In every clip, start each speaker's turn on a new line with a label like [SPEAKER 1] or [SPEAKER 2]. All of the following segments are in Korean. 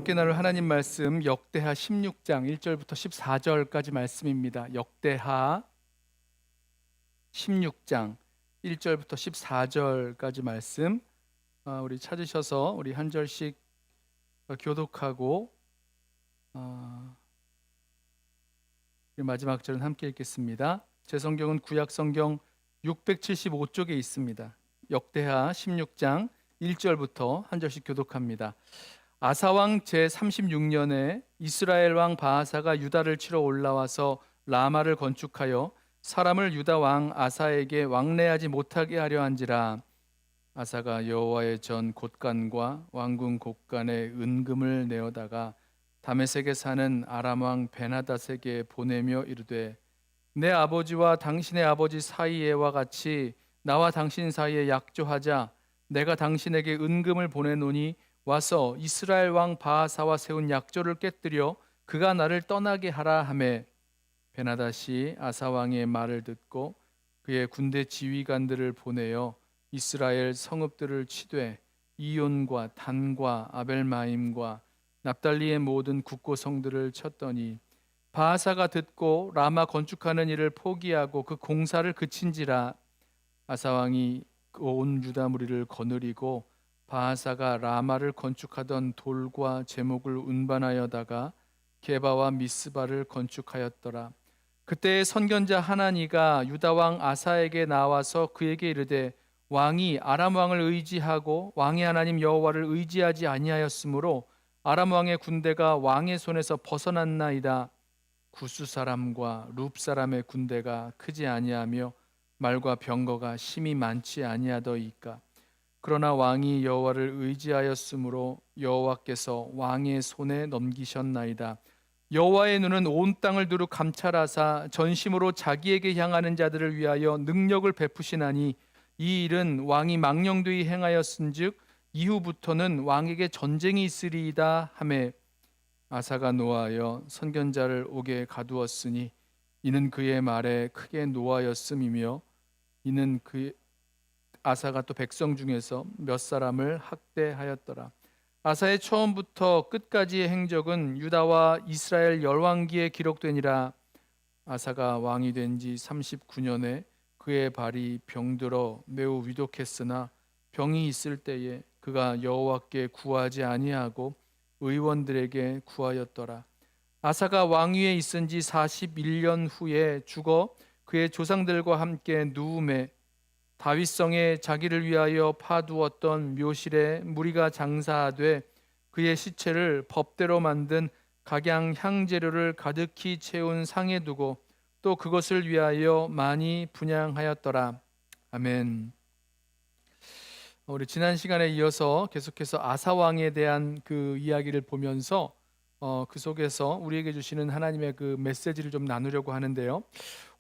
[SPEAKER 1] 함께 나눌 하나님 말씀 역대하 16장 1절부터 14절까지 말씀입니다. 역대하 16장 1절부터 14절까지 말씀, 우리 찾으셔서 우리 한 절씩 교독하고 마지막 절은 함께 읽겠습니다. 제 성경은 구약 성경 675쪽에 있습니다. 역대하 16장 1절부터 한 절씩 교독합니다. 아사왕 제36년에 이스라엘 왕 바하사가 유다를 치러 올라와서 라마를 건축하여 사람을 유다 왕 아사에게 왕래하지 못하게 하려 한지라. 아사가 여호와의 전 곳간과 왕궁 곳간에 은금을 내어다가 다메섹에 사는 아람 왕 베나닷에게 보내며 이르되, 내 아버지와 당신의 아버지 사이에와 같이 나와 당신 사이에 약조하자. 내가 당신에게 은금을 보내노니 와서 이스라엘 왕 바하사와 세운 약조를 깨뜨려 그가 나를 떠나게 하라 하매, 베나닷이 아사 왕의 말을 듣고 그의 군대 지휘관들을 보내어 이스라엘 성읍들을 치되 이온과 단과 아벨마임과 납달리의 모든 국고성들을 쳤더니, 바하사가 듣고 라마 건축하는 일을 포기하고 그 공사를 그친지라. 아사 왕이 온 유다 무리를 거느리고 바하사가 라마를 건축하던 돌과 제목을 운반하여다가 게바와 미스바를 건축하였더라. 그때 선견자 하나니가 유다 왕 아사에게 나와서 그에게 이르되, 왕이 아람 왕을 의지하고 왕의 하나님 여호와를 의지하지 아니하였으므로 아람 왕의 군대가 왕의 손에서 벗어났나이다. 구스 사람과 룹 사람의 군대가 크지 아니하며 말과 병거가 심히 많지 아니하더이까. 그러나 왕이 여호와를 의지하였으므로 여호와께서 왕의 손에 넘기셨나이다. 여호와의 눈은 온 땅을 두루 감찰하사 전심으로 자기에게 향하는 자들을 위하여 능력을 베푸시나니, 이 일은 왕이 망령되이 행하였은즉 이후부터는 왕에게 전쟁이 있으리이다 하매, 아사가 노하여 선견자를 옥에 가두었으니 이는 그의 말에 크게 노하였음이며, 이는 아사가 또 백성 중에서 몇 사람을 학대하였더라. 아사의 처음부터 끝까지의 행적은 유다와 이스라엘 열왕기에 기록되니라. 아사가 왕이 된 지 39년에 그의 발이 병들어 매우 위독했으나 병이 있을 때에 그가 여호와께 구하지 아니하고 의원들에게 구하였더라. 아사가 왕위에 있은 지 41년 후에 죽어 그의 조상들과 함께 누움에 다윗성에 자기를 위하여 파두었던 묘실에 무리가 장사하되 그의 시체를 법대로 만든 각양 향재료를 가득히 채운 상에 두고 또 그것을 위하여 많이 분향하였더라. 아멘. 우리 지난 시간에 이어서 계속해서 아사 왕에 대한 그 이야기를 보면서 그 속에서 우리에게 주시는 하나님의 그 메시지를 좀 나누려고 하는데요.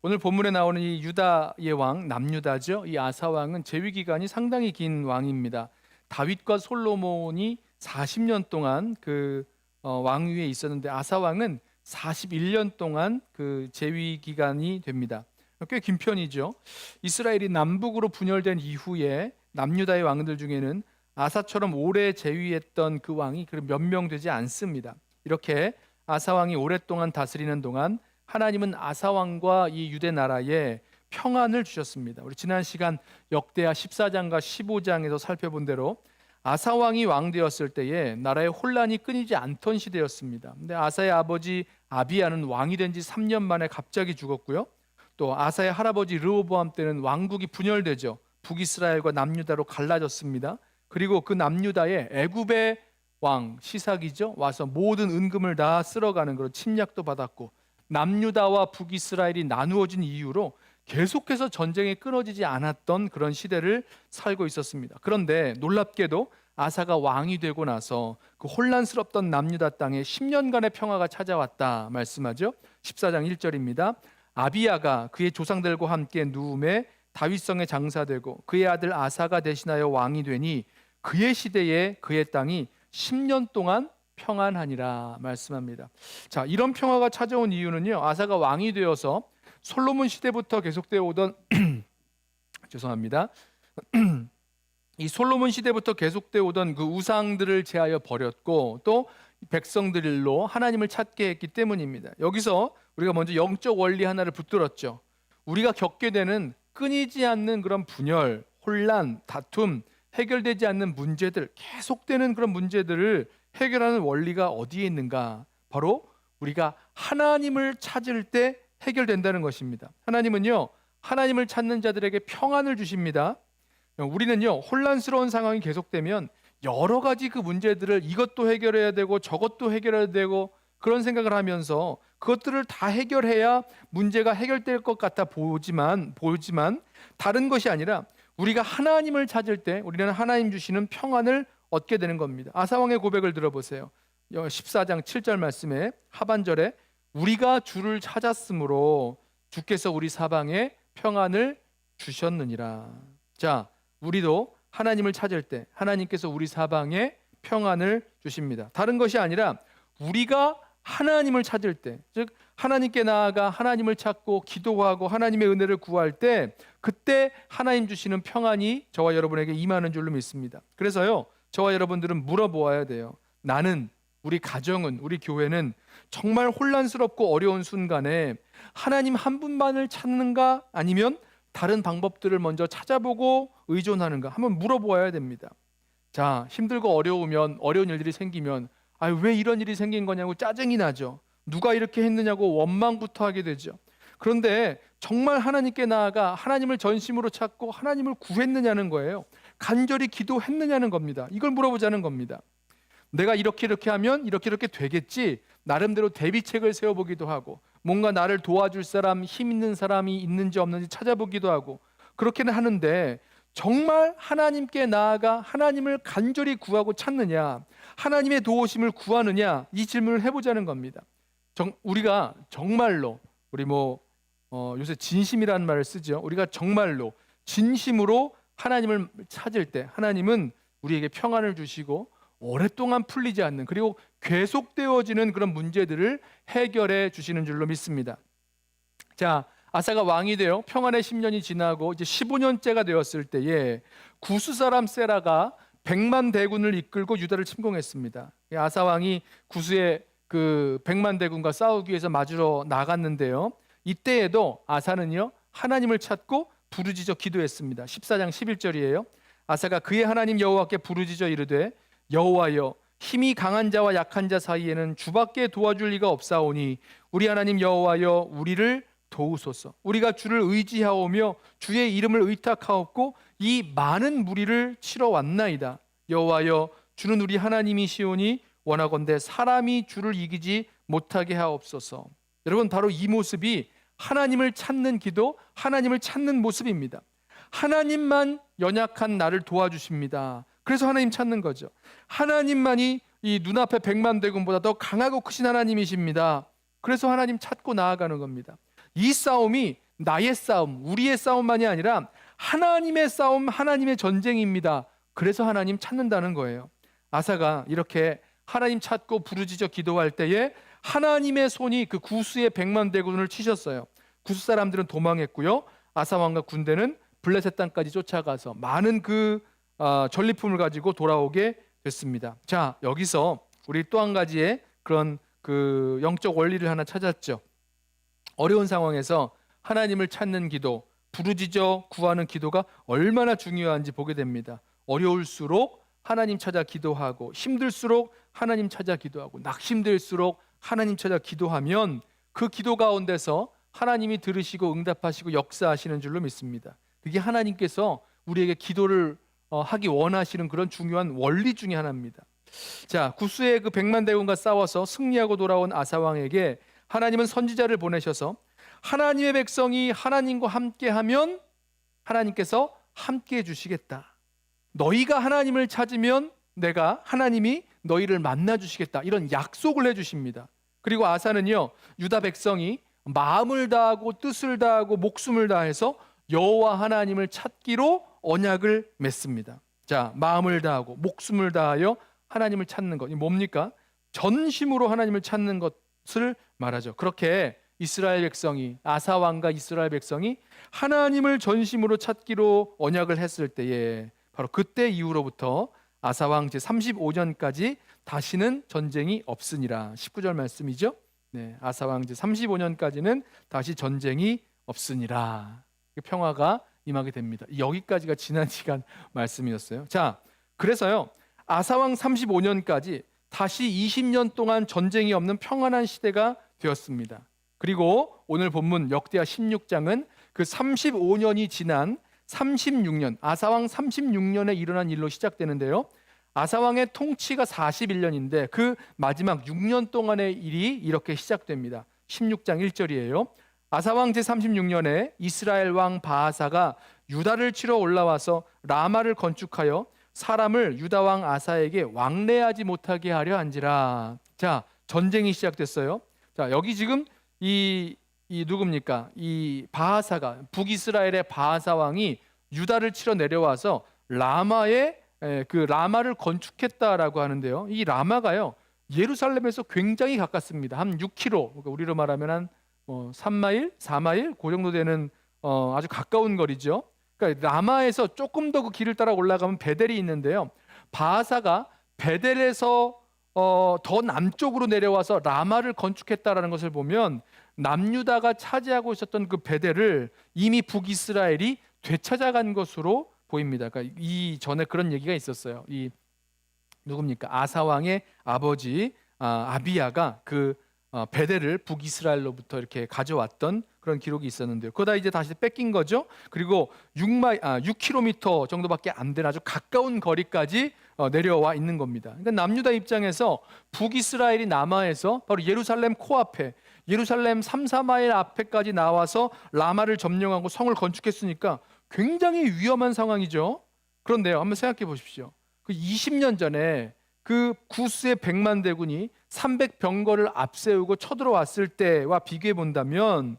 [SPEAKER 1] 오늘 본문에 나오는 이 유다의 왕, 남유다죠. 이 아사 왕은 재위 기간이 상당히 긴 왕입니다. 다윗과 솔로몬이 40년 동안 그 왕위에 있었는데 아사 왕은 41년 동안 그 재위 기간이 됩니다. 꽤 긴 편이죠. 이스라엘이 남북으로 분열된 이후에 남유다의 왕들 중에는 아사처럼 오래 재위했던 그 왕이 몇 명 되지 않습니다. 이렇게 아사 왕이 오랫동안 다스리는 동안 하나님은 아사 왕과 이 유대 나라에 평안을 주셨습니다. 우리 지난 시간 역대하 14장과 15장에서 살펴본 대로 아사 왕이 왕 되었을 때에 나라의 혼란이 끊이지 않던 시대였습니다. 근데 아사의 아버지 아비야는 왕이 된 지 3년 만에 갑자기 죽었고요. 또 아사의 할아버지 르호보암 때는 왕국이 분열되죠. 북이스라엘과 남유다로 갈라졌습니다. 그리고 그 남유다에 애굽의 왕 시삭이죠. 와서 모든 은금을 다 쓸어가는 그런 침략도 받았고, 남유다와 북이스라엘이 나누어진 이유로 계속해서 전쟁이 끊어지지 않았던 그런 시대를 살고 있었습니다. 그런데 놀랍게도 아사가 왕이 되고 나서 그 혼란스럽던 남유다 땅에 10년간의 평화가 찾아왔다 말씀하죠. 14장 1절입니다. 아비야가 그의 조상들과 함께 누움에 다윗성에 장사되고 그의 아들 아사가 대신하여 왕이 되니 그의 시대에 그의 땅이 10년 동안 평안하니라 말씀합니다. 자, 이런 평화가 찾아온 이유는요, 아사가 왕이 되어서 솔로몬 시대부터 계속되어 오던 죄송합니다. 이 솔로몬 시대부터 계속되어 오던 그 우상들을 제하여 버렸고, 또 백성들로 하나님을 찾게 했기 때문입니다. 여기서 우리가 먼저 영적 원리 하나를 붙들었죠. 우리가 겪게 되는 끊이지 않는 그런 분열, 혼란, 다툼, 해결되지 않는 문제들, 계속되는 그런 문제들을 해결하는 원리가 어디에 있는가? 바로 우리가 하나님을 찾을 때 해결된다는 것입니다. 하나님은요, 하나님을 찾는 자들에게 평안을 주십니다. 우리는요, 혼란스러운 상황이 계속되면 여러 가지 그 문제들을 이것도 해결해야 되고 저것도 해결해야 되고 그런 생각을 하면서 그것들을 다 해결해야 문제가 해결될 것 같아 보지만 다른 것이 아니라 우리가 하나님을 찾을 때 우리는 하나님 주시는 평안을 얻게 되는 겁니다. 아사왕의 고백을 들어보세요. 14장 7절 말씀에 하반절에 우리가 주를 찾았으므로 주께서 우리 사방에 평안을 주셨느니라. 자, 우리도 하나님을 찾을 때 하나님께서 우리 사방에 평안을 주십니다. 다른 것이 아니라 우리가 하나님을 찾을 때, 즉 하나님께 나아가 하나님을 찾고 기도하고 하나님의 은혜를 구할 때 그때 하나님 주시는 평안이 저와 여러분에게 임하는 줄로 믿습니다. 그래서요, 저와 여러분들은 물어보아야 돼요. 나는, 우리 가정은, 우리 교회는 정말 혼란스럽고 어려운 순간에 하나님 한 분만을 찾는가 아니면 다른 방법들을 먼저 찾아보고 의존하는가 한번 물어보아야 됩니다. 자, 힘들고 어려운 일들이 생기면 왜 이런 일이 생긴 거냐고 짜증이 나죠. 누가 이렇게 했느냐고 원망부터 하게 되죠. 그런데 정말 하나님께 나아가 하나님을 전심으로 찾고 하나님을 구했느냐는 거예요. 간절히 기도했느냐는 겁니다. 이걸 물어보자는 겁니다. 내가 이렇게 하면 이렇게 되겠지, 나름대로 대비책을 세워보기도 하고 뭔가 나를 도와줄 사람, 힘 있는 사람이 있는지 없는지 찾아보기도 하고 그렇게는 하는데 정말 하나님께 나아가 하나님을 간절히 구하고 찾느냐, 하나님의 도우심을 구하느냐, 이 질문을 해보자는 겁니다. 우리가 정말로 우리 요새 진심이라는 말을 쓰죠. 우리가 정말로 진심으로 하나님을 찾을 때 하나님은 우리에게 평안을 주시고 오랫동안 풀리지 않는 그리고 계속되어지는 그런 문제들을 해결해 주시는 줄로 믿습니다. 자, 아사가 왕이 되어 평안의 10년이 지나고 이제 15년째가 되었을 때에 구스 사람 세라가 100만 대군을 이끌고 유다를 침공했습니다. 아사 왕이 구스의 그 100만 대군과 싸우기 위해서 맞으러 나갔는데요. 이때에도 아사는요, 하나님을 찾고 부르짖어 기도했습니다. 14장 11절이에요. 아사가 그의 하나님 여호와께 부르짖어 이르되 여호와여, 힘이 강한 자와 약한 자 사이에는 주밖에 도와줄 리가 없사오니 우리 하나님 여호와여, 우리를 도우소서. 우리가 주를 의지하오며 주의 이름을 의탁하옵고 이 많은 무리를 치러 왔나이다. 여호와여, 주는 우리 하나님이시오니 원하건대 사람이 주를 이기지 못하게 하옵소서. 여러분, 바로 이 모습이 하나님을 찾는 기도, 하나님을 찾는 모습입니다. 하나님만 연약한 나를 도와주십니다. 그래서 하나님 찾는 거죠. 하나님만이 이 눈앞에 100만 대군보다 더 강하고 크신 하나님이십니다. 그래서 하나님 찾고 나아가는 겁니다. 이 싸움이 나의 싸움, 우리의 싸움만이 아니라 하나님의 싸움, 하나님의 전쟁입니다. 그래서 하나님 찾는다는 거예요. 아사가 이렇게 하나님 찾고 부르짖어 기도할 때에 하나님의 손이 그 구스의 100만 대군을 치셨어요. 구스 사람들은 도망했고요. 아사 왕과 군대는 블레셋 땅까지 쫓아가서 많은 그 전리품을 가지고 돌아오게 됐습니다. 자, 여기서 우리 또 한 가지의 그런 그 영적 원리를 하나 찾았죠. 어려운 상황에서 하나님을 찾는 기도, 부르짖어 구하는 기도가 얼마나 중요한지 보게 됩니다. 어려울수록 하나님 찾아 기도하고, 힘들수록 하나님 찾아 기도하고, 낙심될수록 하나님 찾아 기도하면 그 기도 가운데서 하나님이 들으시고 응답하시고 역사하시는 줄로 믿습니다. 그게 하나님께서 우리에게 기도를 하기 원하시는 그런 중요한 원리 중에 하나입니다. 자, 구스의 그 100만 대군과 싸워서 승리하고 돌아온 아사 왕에게 하나님은 선지자를 보내셔서 하나님의 백성이 하나님과 함께하면 하나님께서 함께해 주시겠다. 너희가 하나님을 찾으면 하나님이 너희를 만나 주시겠다. 이런 약속을 해 주십니다. 그리고 아사는요, 유다 백성이 마음을 다하고 뜻을 다하고 목숨을 다해서 여호와 하나님을 찾기로 언약을 맺습니다. 자, 마음을 다하고 목숨을 다하여 하나님을 찾는 것, 이 뭡니까? 전심으로 하나님을 찾는 것을 말하죠. 그렇게 이스라엘 백성이, 아사 왕과 이스라엘 백성이 하나님을 전심으로 찾기로 언약을 했을 때에 바로 그때 이후로부터 아사왕 제35년까지 다시는 전쟁이 없으니라. 19절 말씀이죠. 네, 아사왕 제35년까지는 다시 전쟁이 없으니라. 평화가 임하게 됩니다. 여기까지가 지난 시간 말씀이었어요. 자, 그래서요, 아사왕 35년까지 다시 20년 동안 전쟁이 없는 평안한 시대가 되었습니다. 그리고 오늘 본문 역대하 16장은 그 35년이 지난 36년, 아사왕 36년에 일어난 일로 시작되는데요. 아사왕의 통치가 41년인데 그 마지막 6년 동안의 일이 이렇게 시작됩니다. 16장 1절이에요. 아사왕 제36년에 이스라엘 왕 바하사가 유다를 치러 올라와서 라마를 건축하여 사람을 유다 왕 아사에게 왕래하지 못하게 하려 한지라. 자, 전쟁이 시작됐어요. 자, 여기 지금 이 누굽니까? 이 바하사가, 북이스라엘의 바하사 왕이 유다를 치러 내려와서 라마에 그 라마를 건축했다라고 하는데요. 이 라마가요, 예루살렘에서 굉장히 가깝습니다. 한 6km, 그러니까 우리로 말하면 한 3마일, 4마일 그 정도 되는 아주 가까운 거리죠. 그러니까 라마에서 조금 더 그 길을 따라 올라가면 베델이 있는데요. 바하사가 베델에서 더 남쪽으로 내려와서 라마를 건축했다라는 것을 보면 남유다가 차지하고 있었던 그 베델을 이미 북이스라엘이 되찾아간 것으로 보입니다. 그러니까 이 전에 그런 얘기가 있었어요. 이 누굽니까? 아사 왕의 아버지 아비야가 그 베델을 북이스라엘로부터 이렇게 가져왔던 그런 기록이 있었는데요. 그거 다 이제 다시 뺏긴 거죠. 그리고 6km 정도밖에 안 되는 아주 가까운 거리까지 내려와 있는 겁니다. 그러니까 남유다 입장에서 북이스라엘이 남하에서 바로 예루살렘 코앞에, 예루살렘 3, 4마일 앞에까지 나와서 라마를 점령하고 성을 건축했으니까 굉장히 위험한 상황이죠. 그런데요, 한번 생각해 보십시오. 그 20년 전에 그 구스의 100만 대군이 300병거를 앞세우고 쳐들어왔을 때와 비교해 본다면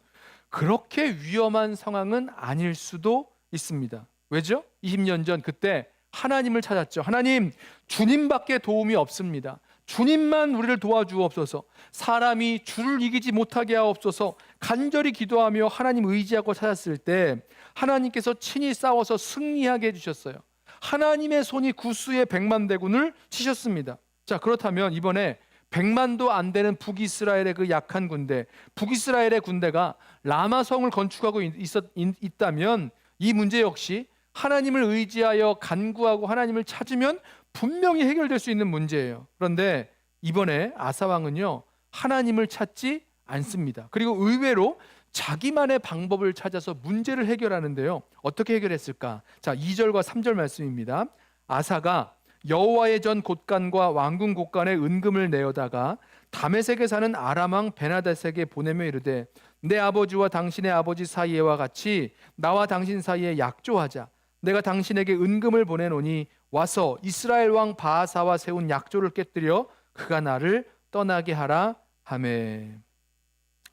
[SPEAKER 1] 그렇게 위험한 상황은 아닐 수도 있습니다. 왜죠? 20년 전 그때 하나님을 찾았죠. 하나님, 주님밖에 도움이 없습니다. 주님만 우리를 도와주옵소서. 사람이 주를 이기지 못하게 하옵소서. 간절히 기도하며 하나님 의지하고 찾았을 때 하나님께서 친히 싸워서 승리하게 해주셨어요. 하나님의 손이 구스의 100만 대군을 치셨습니다. 자, 그렇다면 이번에 100만도 안 되는 북이스라엘의 그 약한 군대, 북이스라엘의 군대가 라마성을 건축하고 있다면 이 문제 역시 하나님을 의지하여 간구하고 하나님을 찾으면 분명히 해결될 수 있는 문제예요. 그런데 이번에 아사왕은요, 하나님을 찾지 않습니다. 그리고 의외로 자기만의 방법을 찾아서 문제를 해결하는데요. 어떻게 해결했을까? 자, 2절과 3절 말씀입니다. 아사가 여호와의 전 곳간과 왕궁 곳간에 은금을 내어다가 다메섹에 사는 아람 왕 베나닷에게 보내며 이르되 내 아버지와 당신의 아버지 사이에와 같이 나와 당신 사이에 약조하자. 내가 당신에게 은금을 보내노니 와서 이스라엘 왕 바하사와 세운 약조를 깨뜨려 그가 나를 떠나게 하라 하매.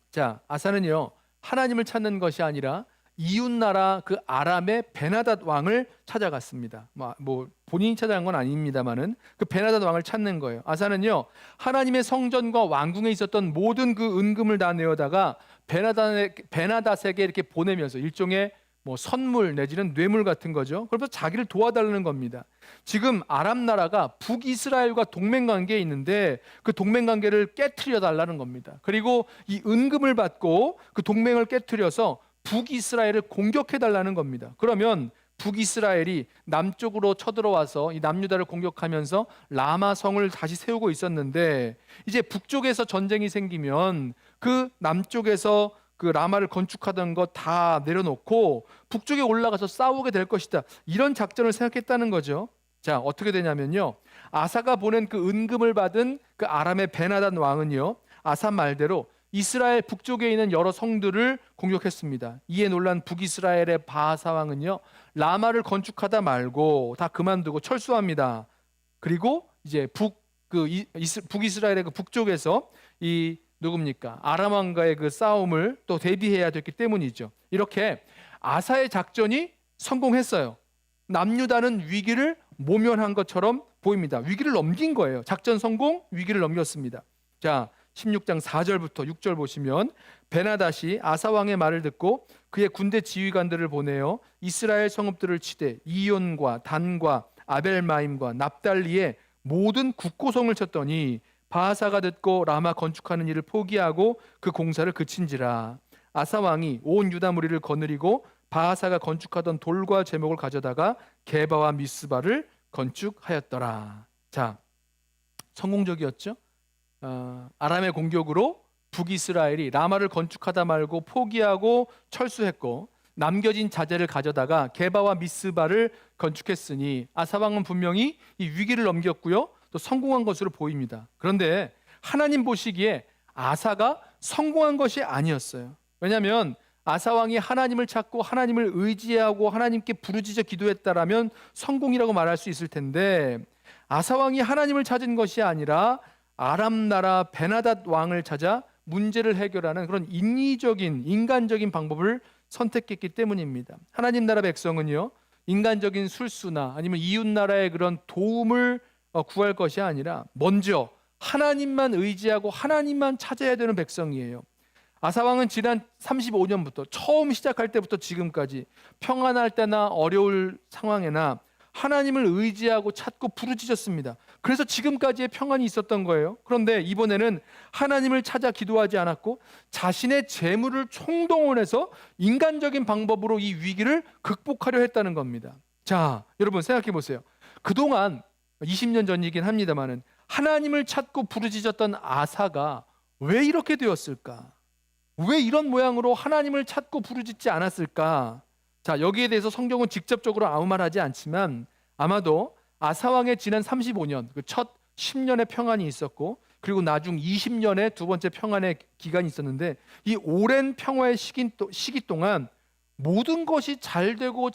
[SPEAKER 1] 자, 아사는요, 하나님을 찾는 것이 아니라 이웃나라 그 아람의 베나닷 왕을 찾아갔습니다. 뭐 본인이 찾아간 건 아닙니다만은 그 베나닷 왕을 찾는 거예요. 아사는요, 하나님의 성전과 왕궁에 있었던 모든 그 은금을 다 내어다가 베나닷에게 이렇게 보내면서 일종의 뭐 선물 내지는 뇌물 같은 거죠. 그래서 자기를 도와달라는 겁니다. 지금 아람 나라가 북이스라엘과 동맹 관계에 있는데 그 동맹 관계를 깨트려 달라는 겁니다. 그리고 이 은금을 받고 그 동맹을 깨트려서 북이스라엘을 공격해 달라는 겁니다. 그러면 북이스라엘이 남쪽으로 쳐들어와서 이 남유다를 공격하면서 라마성을 다시 세우고 있었는데 이제 북쪽에서 전쟁이 생기면 그 남쪽에서 그 라마를 건축하던 거 다 내려놓고 북쪽에 올라가서 싸우게 될 것이다. 이런 작전을 생각했다는 거죠. 자, 어떻게 되냐면요, 아사가 보낸 그 은금을 받은 그 아람의 베나닷 왕은요, 아사 말대로 이스라엘 북쪽에 있는 여러 성들을 공격했습니다. 이에 놀란 북이스라엘의 바하사 왕은요, 라마를 건축하다 말고 다 그만두고 철수합니다. 그리고 이제 북이스라엘의 그 북쪽에서 이 누굽니까? 아람 왕과의 그 싸움을 또 대비해야 됐기 때문이죠. 이렇게 아사의 작전이 성공했어요. 남유다는 위기를 모면한 것처럼 보입니다. 위기를 넘긴 거예요. 작전 성공, 위기를 넘겼습니다. 자, 16장 4절부터 6절 보시면 베나닷이 아사 왕의 말을 듣고 그의 군대 지휘관들을 보내어 이스라엘 성읍들을 치되 이온과 단과 아벨마임과 납달리의 모든 국고성을 쳤더니 바하사가 듣고 라마 건축하는 일을 포기하고 그 공사를 그친지라. 아사 왕이 온 유다 무리를 거느리고 바하사가 건축하던 돌과 제목을 가져다가 게바와 미스바를 건축하였더라. 자, 성공적이었죠. 아람의 공격으로 북이스라엘이 라마를 건축하다 말고 포기하고 철수했고, 남겨진 자재를 가져다가 게바와 미스바를 건축했으니 아사 왕은 분명히 이 위기를 넘겼고요, 또 성공한 것으로 보입니다. 그런데 하나님 보시기에 아사가 성공한 것이 아니었어요. 왜냐하면 아사 왕이 하나님을 찾고 하나님을 의지하고 하나님께 부르짖어 기도했다라면 성공이라고 말할 수 있을 텐데, 아사 왕이 하나님을 찾은 것이 아니라 아람 나라 베나닷 왕을 찾아 문제를 해결하는 그런 인위적인 인간적인 방법을 선택했기 때문입니다. 하나님 나라 백성은요, 인간적인 술수나 아니면 이웃 나라의 그런 도움을 구할 것이 아니라 먼저 하나님만 의지하고 하나님만 찾아야 되는 백성이에요. 아사 왕은 지난 35년부터 처음 시작할 때부터 지금까지 평안할 때나 어려울 상황에나 하나님을 의지하고 찾고 부르짖었습니다. 그래서 지금까지의 평안이 있었던 거예요. 그런데 이번에는 하나님을 찾아 기도하지 않았고 자신의 재물을 총동원해서 인간적인 방법으로 이 위기를 극복하려 했다는 겁니다. 자, 여러분 생각해 보세요. 그동안 20년 전이긴 합니다만은 하나님을 찾고 부르짖었던 아사가 왜 이렇게 되었을까? 왜 이런 모양으로 하나님을 찾고 부르짖지 않았을까? 자, 여기에 대해서 성경은 직접적으로 아무 말하지 않지만 아마도 아사 왕의 지난 35년, 그 첫 10년의 평안이 있었고, 그리고 나중 20년의 두 번째 평안의 기간이 있었는데, 이 오랜 평화의 시기 동안 모든 것이 잘 되고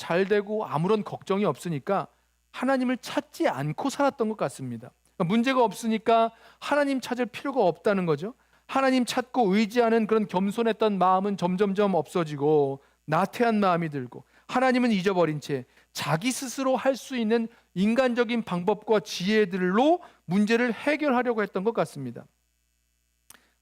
[SPEAKER 1] 아무런 걱정이 없으니까 하나님을 찾지 않고 살았던 것 같습니다. 그러니까 문제가 없으니까 하나님 찾을 필요가 없다는 거죠. 하나님 찾고 의지하는 그런 겸손했던 마음은 점점점 없어지고 나태한 마음이 들고, 하나님은 잊어버린 채 자기 스스로 할 수 있는 인간적인 방법과 지혜들로 문제를 해결하려고 했던 것 같습니다.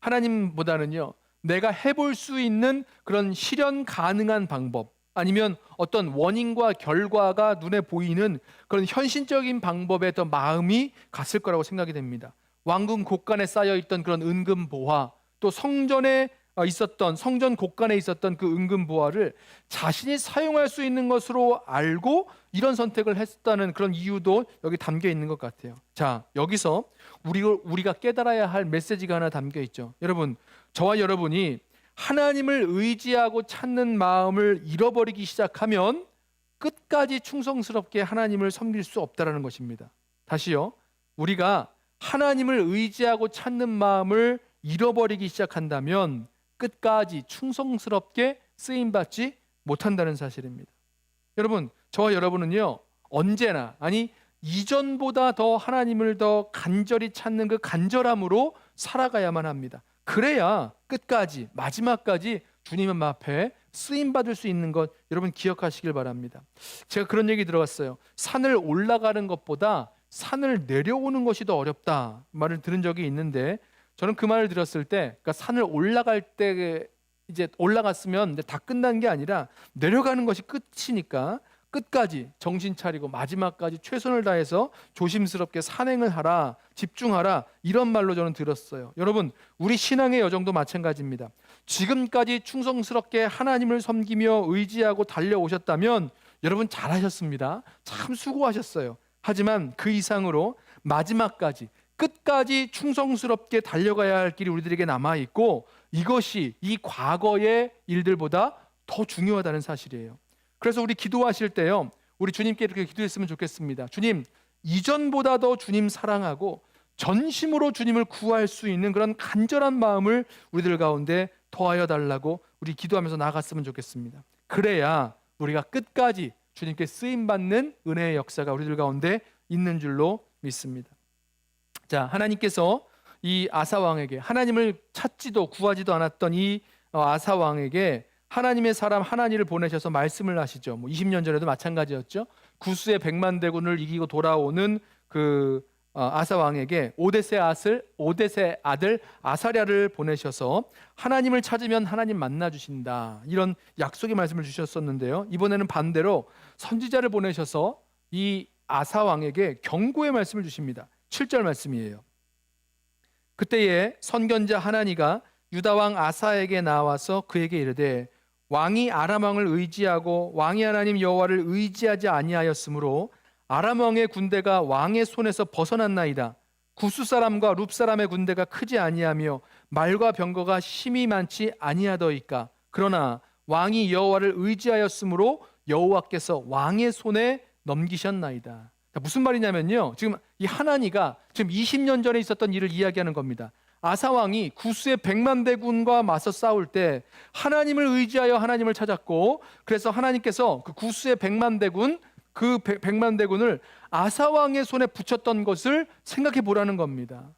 [SPEAKER 1] 하나님보다는요, 내가 해볼 수 있는 그런 실현 가능한 방법, 아니면 어떤 원인과 결과가 눈에 보이는 그런 현실적인 방법에 더 마음이 갔을 거라고 생각이 됩니다. 왕궁 곳간에 쌓여있던 그런 은금보화, 또 성전에 있었던 성전 곳간에 있었던 그 은금보화를 자신이 사용할 수 있는 것으로 알고 이런 선택을 했다는 그런 이유도 여기 담겨 있는 것 같아요. 자, 여기서 우리가 깨달아야 할 메시지가 하나 담겨 있죠. 여러분, 저와 여러분이 하나님을 의지하고 찾는 마음을 잃어버리기 시작하면 끝까지 충성스럽게 하나님을 섬길 수 없다라는 것입니다. 다시요, 우리가 하나님을 의지하고 찾는 마음을 잃어버리기 시작한다면 끝까지 충성스럽게 쓰임받지 못한다는 사실입니다. 여러분, 저와 여러분은요, 언제나, 아니 이전보다 더 하나님을 더 간절히 찾는 그 간절함으로 살아가야만 합니다. 그래야 끝까지, 마지막까지 주님 앞에 쓰임받을 수 있는 것, 여러분 기억하시길 바랍니다. 제가 그런 얘기 들어봤어요. 산을 올라가는 것보다 산을 내려오는 것이 더 어렵다 말을 들은 적이 있는데, 저는 그 말을 들었을 때, 그러니까 산을 올라갈 때 이제 올라갔으면 이제 다 끝난 게 아니라 내려가는 것이 끝이니까 끝까지 정신 차리고 마지막까지 최선을 다해서 조심스럽게 산행을 하라, 집중하라, 이런 말로 저는 들었어요. 여러분, 우리 신앙의 여정도 마찬가지입니다. 지금까지 충성스럽게 하나님을 섬기며 의지하고 달려오셨다면 여러분 잘하셨습니다. 참 수고하셨어요. 하지만 그 이상으로 마지막까지 끝까지 충성스럽게 달려가야 할 길이 우리들에게 남아있고, 이것이 이 과거의 일들보다 더 중요하다는 사실이에요. 그래서 우리 기도하실 때요, 우리 주님께 이렇게 기도했으면 좋겠습니다. 주님, 이전보다 더 주님 사랑하고 전심으로 주님을 구할 수 있는 그런 간절한 마음을 우리들 가운데 더하여 달라고 우리 기도하면서 나아갔으면 좋겠습니다. 그래야 우리가 끝까지 주님께 쓰임받는 은혜의 역사가 우리들 가운데 있는 줄로 믿습니다. 자, 하나님께서 이 아사 왕에게, 하나님을 찾지도 구하지도 않았던 이 아사 왕에게 하나님의 사람 하나니를 보내셔서 말씀을 하시죠. 20년 전에도 마찬가지였죠. 구스의 100만 대군을 이기고 돌아오는 그 아사 왕에게 오뎃의 아들 아사랴를 보내셔서 하나님을 찾으면 하나님 만나 주신다, 이런 약속의 말씀을 주셨었는데요. 이번에는 반대로 선지자를 보내셔서 이 아사 왕에게 경고의 말씀을 주십니다. 7절 말씀이에요. 그때에 선견자 하나니가 유다 왕 아사에게 나와서 그에게 이르되 왕이 아람 왕을 의지하고 왕의 하나님 여호와를 의지하지 아니하였으므로 아람 왕의 군대가 왕의 손에서 벗어났나이다. 구스 사람과 룹 사람의 군대가 크지 아니하며 말과 병거가 심히 많지 아니하더이까. 그러나 왕이 여호와를 의지하였으므로 여호와께서 왕의 손에 넘기셨나이다. 무슨 말이냐면요, 지금 이 하나니가 지금 20년 전에 있었던 일을 이야기하는 겁니다. 아사 왕이 구스의 100만 대군과 맞서 싸울 때 하나님을 의지하여 하나님을 찾았고, 그래서 하나님께서 그 구스의 100만 대군, 그 100만 대군을 아사 왕의 손에 붙였던 것을 생각해 보라는 겁니다.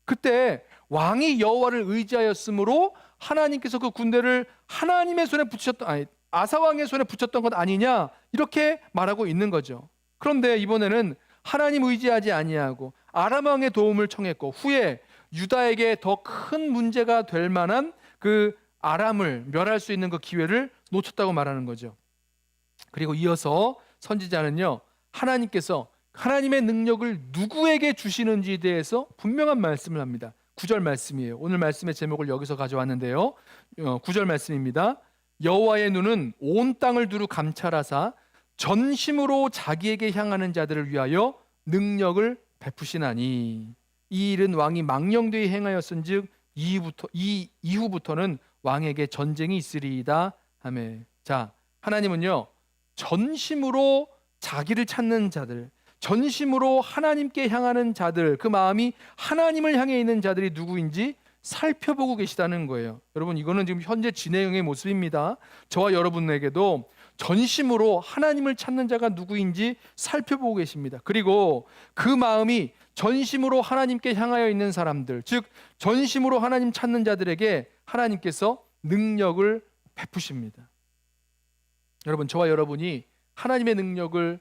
[SPEAKER 1] 그때 왕이 여호와를 의지하였으므로 하나님께서 그 군대를 하나님의 손에 붙였던, 아니 아사 왕의 손에 붙였던 것 아니냐, 이렇게 말하고 있는 거죠. 그런데 이번에는 하나님 의지하지 아니하고 아람 왕의 도움을 청했고, 후에 유다에게 더 큰 문제가 될 만한 그 아람을 멸할 수 있는 그 기회를 놓쳤다고 말하는 거죠. 그리고 이어서 선지자는요, 하나님께서 하나님의 능력을 누구에게 주시는지에 대해서 분명한 말씀을 합니다. 9절 말씀이에요. 오늘 말씀의 제목을 여기서 가져왔는데요, 9절 말씀입니다. 여호와의 눈은 온 땅을 두루 감찰하사 전심으로 자기에게 향하는 자들을 위하여 능력을 베푸시나니 이 일은 왕이 망령되이 행하였은즉 이후부터는 왕에게 전쟁이 있으리이다 하며. 자, 하나님은요, 전심으로 자기를 찾는 자들, 전심으로 하나님께 향하는 자들, 그 마음이 하나님을 향해 있는 자들이 누구인지 살펴보고 계시다는 거예요. 여러분, 이거는 지금 현재 진행의 모습입니다. 저와 여러분에게도 전심으로 하나님을 찾는 자가 누구인지 살펴보고 계십니다. 그리고 그 마음이 전심으로 하나님께 향하여 있는 사람들, 즉 전심으로 하나님 찾는 자들에게 하나님께서 능력을 베푸십니다. 여러분, 저와 여러분이 하나님의 능력이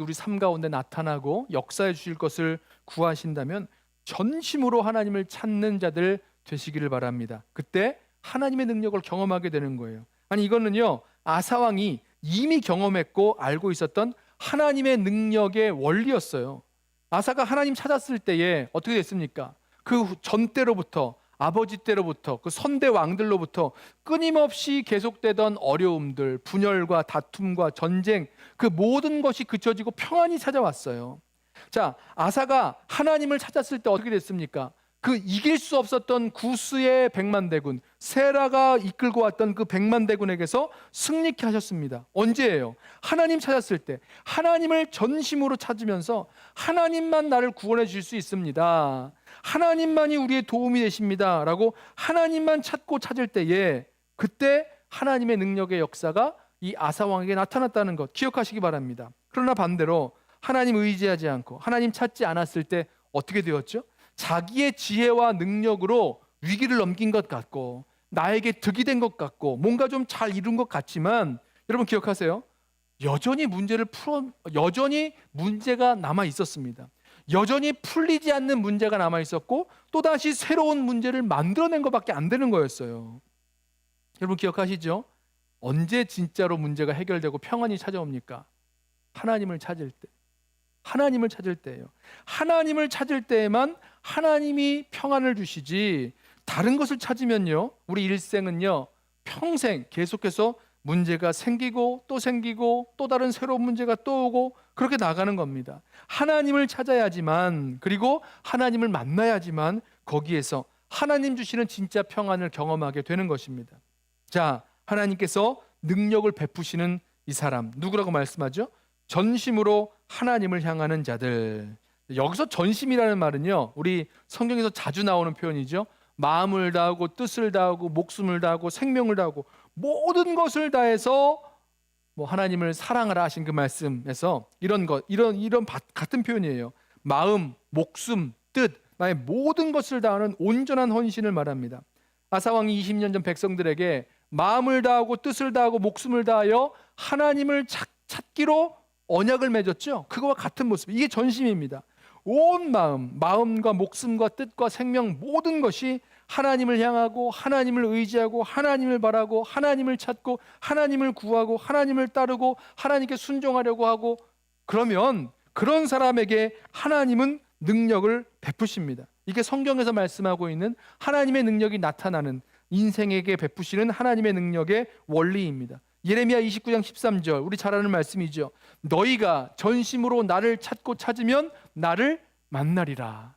[SPEAKER 1] 우리 삶 가운데 나타나고 역사해 주실 것을 구하신다면 전심으로 하나님을 찾는 자들 되시기를 바랍니다. 그때 하나님의 능력을 경험하게 되는 거예요. 아니, 이거는요, 아사 왕이 이미 경험했고 알고 있었던 하나님의 능력의 원리였어요. 아사가 하나님 찾았을 때에 어떻게 됐습니까? 그 전 때로부터, 아버지 때로부터, 그 선대 왕들로부터 끊임없이 계속되던 어려움들, 분열과 다툼과 전쟁, 그 모든 것이 그쳐지고 평안이 찾아왔어요. 자, 아사가 하나님을 찾았을 때 어떻게 됐습니까? 그 이길 수 없었던 구스의 100만 대군, 세라가 이끌고 왔던 그 100만 대군에게서 승리케 하셨습니다. 언제예요? 하나님 찾았을 때, 하나님을 전심으로 찾으면서 하나님만 나를 구원해 주실 수 있습니다, 하나님만이 우리의 도움이 되십니다 라고 하나님만 찾고 찾을 때에, 그때 하나님의 능력의 역사가 이 아사 왕에게 나타났다는 것 기억하시기 바랍니다. 그러나 반대로 하나님 의지하지 않고 하나님 찾지 않았을 때 어떻게 되었죠? 자기의 지혜와 능력으로 위기를 넘긴 것 같고 나에게 득이 된 것 같고 뭔가 좀 잘 이룬 것 같지만, 여러분 기억하세요? 여전히 문제가 남아 있었습니다. 여전히 풀리지 않는 문제가 남아 있었고 또다시 새로운 문제를 만들어낸 것밖에 안 되는 거였어요. 여러분 기억하시죠? 언제 진짜로 문제가 해결되고 평안이 찾아옵니까? 하나님을 찾을 때. 하나님을 찾을 때예요. 하나님을 찾을 때에만 하나님이 평안을 주시지, 다른 것을 찾으면요, 우리 일생은요, 평생 계속해서 문제가 생기고 또 다른 새로운 문제가 또 오고 그렇게 나가는 겁니다. 하나님을 찾아야지만, 그리고 하나님을 만나야지만 거기에서 하나님 주시는 진짜 평안을 경험하게 되는 것입니다. 자, 하나님께서 능력을 베푸시는 이 사람 누구라고 말씀하죠? 전심으로 하나님을 향하는 자들. 여기서 전심이라는 말은요, 우리 성경에서 자주 나오는 표현이죠. 마음을 다하고 뜻을 다하고 목숨을 다하고 생명을 다하고 모든 것을 다해서 하나님을 사랑하라 하신 그 말씀에서 이런 같은 표현이에요. 마음, 목숨, 뜻, 나의 모든 것을 다하는 온전한 헌신을 말합니다. 아사 왕이 20년 전 백성들에게 마음을 다하고 뜻을 다하고 목숨을 다하여 하나님을 찾기로 언약을 맺었죠. 그거와 같은 모습, 이게 전심입니다. 온 마음과 목숨과 뜻과 생명 모든 것이 하나님을 향하고 하나님을 의지하고 하나님을 바라고 하나님을 찾고 하나님을 구하고 하나님을 따르고 하나님께 순종하려고 하고 그러면 그런 사람에게 하나님은 능력을 베푸십니다. 이게 성경에서 말씀하고 있는 하나님의 능력이 나타나는, 인생에게 베푸시는 하나님의 능력의 원리입니다. 예레미야 29장 13절, 우리 잘 아는 말씀이죠. 너희가 전심으로 나를 찾고 찾으면 나를 만나리라.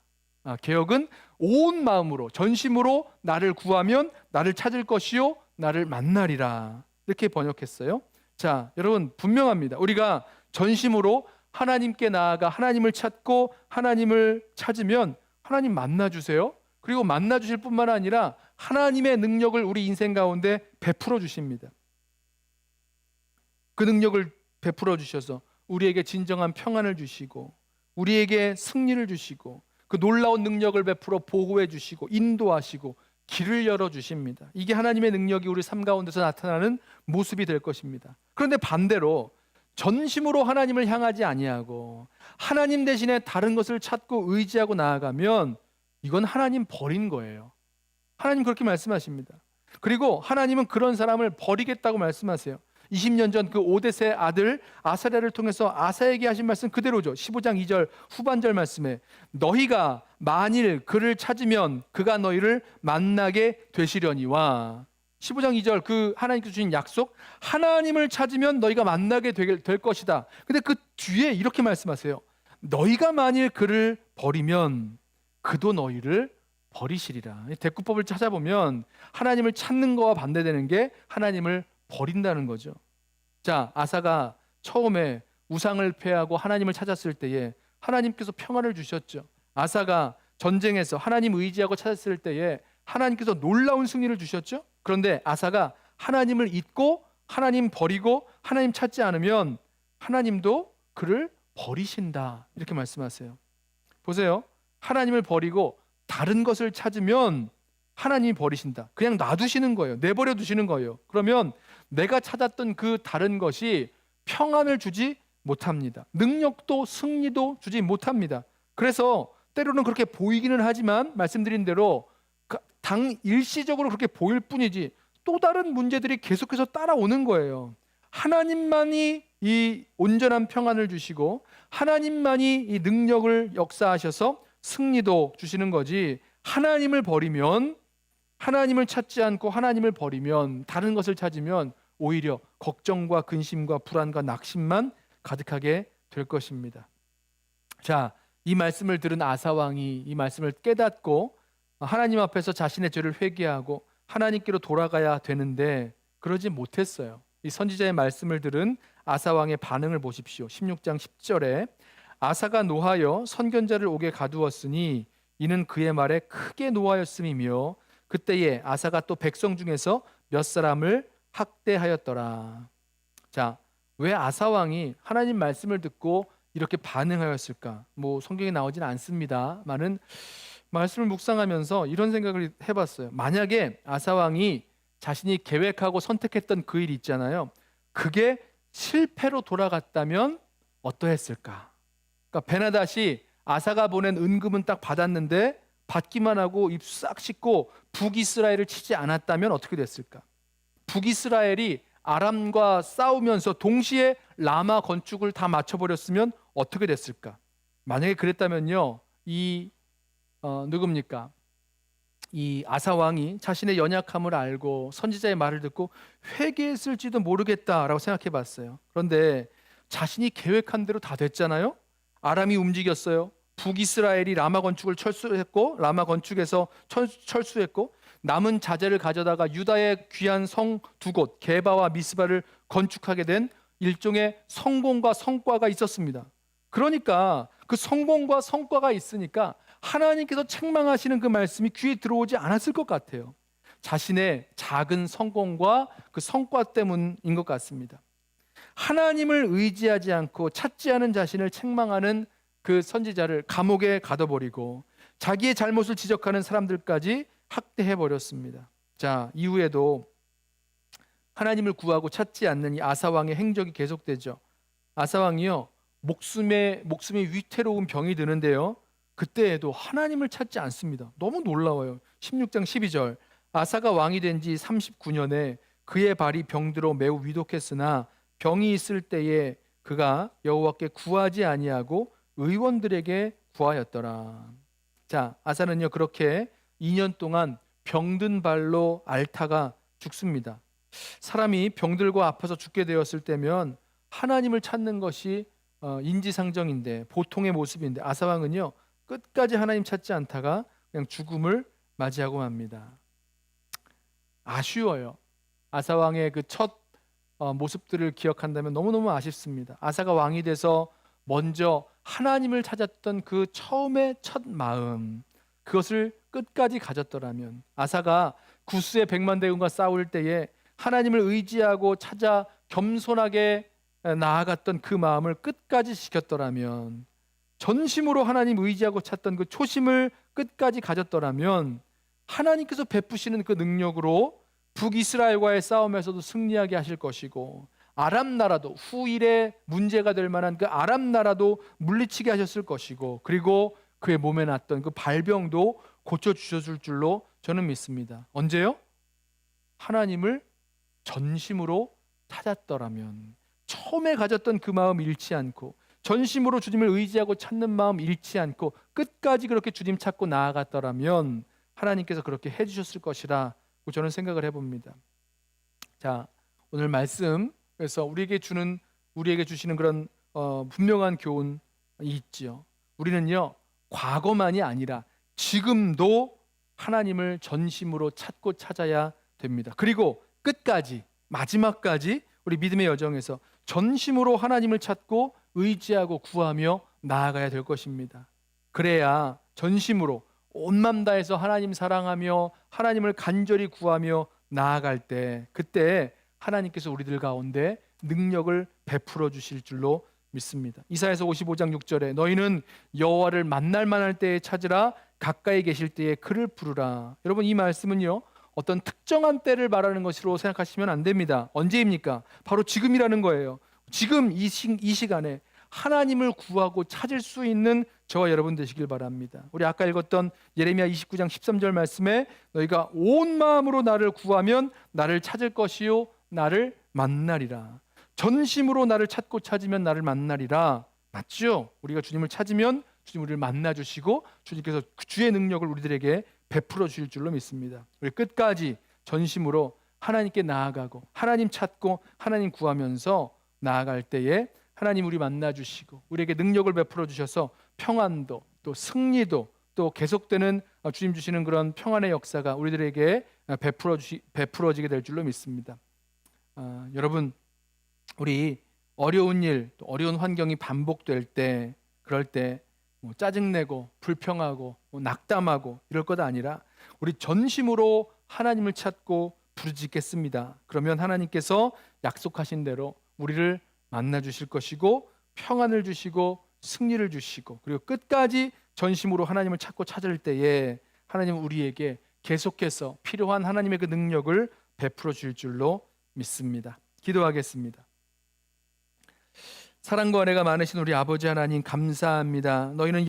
[SPEAKER 1] 개역은 온 마음으로 전심으로 나를 구하면 나를 찾을 것이요 나를 만나리라, 이렇게 번역했어요. 자, 여러분 분명합니다. 우리가 전심으로 하나님께 나아가 하나님을 찾고 하나님을 찾으면 하나님 만나주세요. 그리고 만나주실 뿐만 아니라 하나님의 능력을 우리 인생 가운데 베풀어 주십니다. 그 능력을 베풀어 주셔서 우리에게 진정한 평안을 주시고 우리에게 승리를 주시고 그 놀라운 능력을 베풀어 보호해 주시고 인도하시고 길을 열어 주십니다. 이게 하나님의 능력이 우리 삶 가운데서 나타나는 모습이 될 것입니다. 그런데 반대로 전심으로 하나님을 향하지 아니하고 하나님 대신에 다른 것을 찾고 의지하고 나아가면 이건 하나님 버린 거예요. 하나님 그렇게 말씀하십니다. 그리고 하나님은 그런 사람을 버리겠다고 말씀하세요. 20년 전 그 오뎃의 아들 아사랴를 통해서 아사에게 하신 말씀 그대로죠. 15장 2절 후반절 말씀에 너희가 만일 그를 찾으면 그가 너희를 만나게 되시려니와, 15장 2절 그 하나님께서 주신 약속, 하나님을 찾으면 너희가 만나게 될 것이다. 근데 그 뒤에 이렇게 말씀하세요. 너희가 만일 그를 버리면 그도 너희를 버리시리라. 대꾸법을 찾아보면 하나님을 찾는 거와 반대되는 게 하나님을 버린다는 거죠. 자, 아사가 처음에 우상을 폐하고 하나님을 찾았을 때에 하나님께서 평안을 주셨죠. 아사가 전쟁에서 하나님 의지하고 찾았을 때에 하나님께서 놀라운 승리를 주셨죠. 그런데 아사가 하나님을 잊고 하나님 버리고 하나님 찾지 않으면 하나님도 그를 버리신다, 이렇게 말씀하세요. 보세요. 하나님을 버리고 다른 것을 찾으면 하나님이 버리신다. 그냥 놔두시는 거예요. 내버려 두시는 거예요. 그러면 내가 찾았던 그 다른 것이 평안을 주지 못합니다. 능력도 승리도 주지 못합니다. 그래서 때로는 그렇게 보이기는 하지만 말씀드린 대로 당 일시적으로 그렇게 보일 뿐이지 또 다른 문제들이 계속해서 따라오는 거예요. 하나님만이 이 온전한 평안을 주시고 하나님만이 이 능력을 역사하셔서 승리도 주시는 거지, 하나님을 버리면, 하나님을 찾지 않고 하나님을 버리면, 다른 것을 찾으면 오히려 걱정과 근심과 불안과 낙심만 가득하게 될 것입니다. 자, 이 말씀을 들은 아사 왕이 이 말씀을 깨닫고 하나님 앞에서 자신의 죄를 회개하고 하나님께로 돌아가야 되는데 그러지 못했어요. 이 선지자의 말씀을 들은 아사 왕의 반응을 보십시오. 16장 10절에 아사가 노하여 선견자를 옥에 가두었으니 이는 그의 말에 크게 노하였음이며 그때에 아사가 또 백성 중에서 몇 사람을 학대하였더라. 자, 왜 아사 왕이 하나님 말씀을 듣고 이렇게 반응하였을까? 성경에 나오진 않습니다만은 말씀을 묵상하면서 이런 생각을 해봤어요. 만약에 아사 왕이 자신이 계획하고 선택했던 그 일 있잖아요. 그게 실패로 돌아갔다면 어떠했을까? 그러니까 베나닷이 아사가 보낸 은금은 딱 받았는데 받기만 하고 입 싹 씻고 북이스라엘을 치지 않았다면 어떻게 됐을까? 북이스라엘이 아람과 싸우면서 동시에 라마 건축을 다 맞춰버렸으면 어떻게 됐을까? 만약에 그랬다면요, 누굽니까? 이 아사 왕이 자신의 연약함을 알고 선지자의 말을 듣고 회개했을지도 모르겠다라고 생각해 봤어요. 그런데 자신이 계획한 대로 다 됐잖아요. 아람이 움직였어요. 북이스라엘이 라마 건축을 철수했고 라마 건축에서 철수했고 남은 자재를 가져다가 유다의 귀한 성 두 곳 게바와 미스바를 건축하게 된 일종의 성공과 성과가 있었습니다. 그러니까 그 성공과 성과가 있으니까 하나님께서 책망하시는 그 말씀이 귀에 들어오지 않았을 것 같아요. 자신의 작은 성공과 그 성과 때문인 것 같습니다. 하나님을 의지하지 않고 찾지 않은 자신을 책망하는 그 선지자를 감옥에 가둬버리고 자기의 잘못을 지적하는 사람들까지 학대해버렸습니다. 자, 이후에도 하나님을 구하고 찾지 않는 이 아사왕의 행적이 계속되죠. 아사왕이요, 목숨이 위태로운 병이 드는데요, 그때에도 하나님을 찾지 않습니다. 너무 놀라워요. 16장 12절 아사가 왕이 된 지 39년에 그의 발이 병들어 매우 위독했으나 병이 있을 때에 그가 여호와께 구하지 아니하고 의원들에게 구하였더라. 자, 아사는요 그렇게 2년 동안 병든 발로 앓다가 죽습니다. 사람이 병들고 아파서 죽게 되었을 때면 하나님을 찾는 것이 인지상정인데, 보통의 모습인데, 아사 왕은요 끝까지 하나님 찾지 않다가 그냥 죽음을 맞이하고 맙니다. 아쉬워요. 아사 왕의 그 첫 모습들을 기억한다면 너무너무 아쉽습니다. 아사가 왕이 돼서 먼저 하나님을 찾았던 그 처음의 첫 마음, 그것을 끝까지 가졌더라면, 아사가 구스의 100만 대군과 싸울 때에 하나님을 의지하고 찾아 겸손하게 나아갔던 그 마음을 끝까지 지켰더라면, 전심으로 하나님 의지하고 찾던 그 초심을 끝까지 가졌더라면 하나님께서 베푸시는 그 능력으로 북이스라엘과의 싸움에서도 승리하게 하실 것이고, 아람 나라도 후일에 문제가 될 만한 그 아람 나라도 물리치게 하셨을 것이고, 그리고 그의 몸에 났던 그 발병도 고쳐주셨을 줄로 저는 믿습니다. 언제요? 하나님을 전심으로 찾았더라면, 처음에 가졌던 그 마음 잃지 않고, 전심으로 주님을 의지하고 찾는 마음 잃지 않고 끝까지 그렇게 주님 찾고 나아갔더라면 하나님께서 그렇게 해주셨을 것이라고 저는 생각을 해봅니다. 자, 오늘 말씀에서 우리에게 주시는 그런 분명한 교훈이 있지요. 우리는요 과거만이 아니라 지금도 하나님을 전심으로 찾고 찾아야 됩니다. 그리고 끝까지, 마지막까지 우리 믿음의 여정에서 전심으로 하나님을 찾고 의지하고 구하며 나아가야 될 것입니다. 그래야 전심으로 온 맘 다해서 하나님 사랑하며 하나님을 간절히 구하며 나아갈 때, 그때 하나님께서 우리들 가운데 능력을 베풀어 주실 줄로 믿습니다. 이사야서 55장 6절에 너희는 여호와를 만날 만할 때에 찾으라, 가까이 계실 때에 그를 부르라. 여러분, 이 말씀은요 어떤 특정한 때를 말하는 것으로 생각하시면 안 됩니다. 언제입니까? 바로 지금이라는 거예요. 지금 이 시간에 하나님을 구하고 찾을 수 있는 저와 여러분 되시길 바랍니다. 우리 아까 읽었던 예레미야 29장 13절 말씀에 너희가 온 마음으로 나를 구하면 나를 찾을 것이요 나를 만나리라. 전심으로 나를 찾고 찾으면 나를 만나리라. 맞죠? 우리가 주님을 찾으면 주님 우리를 만나 주시고 주님께서 주의 능력을 우리들에게 베풀어 주실 줄로 믿습니다. 우리 끝까지 전심으로 하나님께 나아가고 하나님 찾고 하나님 구하면서 나아갈 때에 하나님 우리 만나 주시고 우리에게 능력을 베풀어 주셔서 평안도 또 승리도 또 계속되는 주님 주시는 그런 평안의 역사가 우리들에게 베풀어지게 될 줄로 믿습니다. 여러분, 우리 어려운 일, 또 어려운 환경이 반복될 때, 그럴 때 뭐 짜증내고 불평하고 낙담하고 이럴 것 아니라 우리 전심으로 하나님을 찾고 부르짖겠습니다. 그러면 하나님께서 약속하신 대로 우리를 만나 주실 것이고 평안을 주시고 승리를 주시고, 그리고 끝까지 전심으로 하나님을 찾고 찾을 때에 하나님은 우리에게 계속해서 필요한 하나님의 그 능력을 베풀어 줄 줄로 믿습니다. 기도하겠습니다. 사랑과 은혜가 많으신 우리 아버지 하나님, 감사합니다. 너희는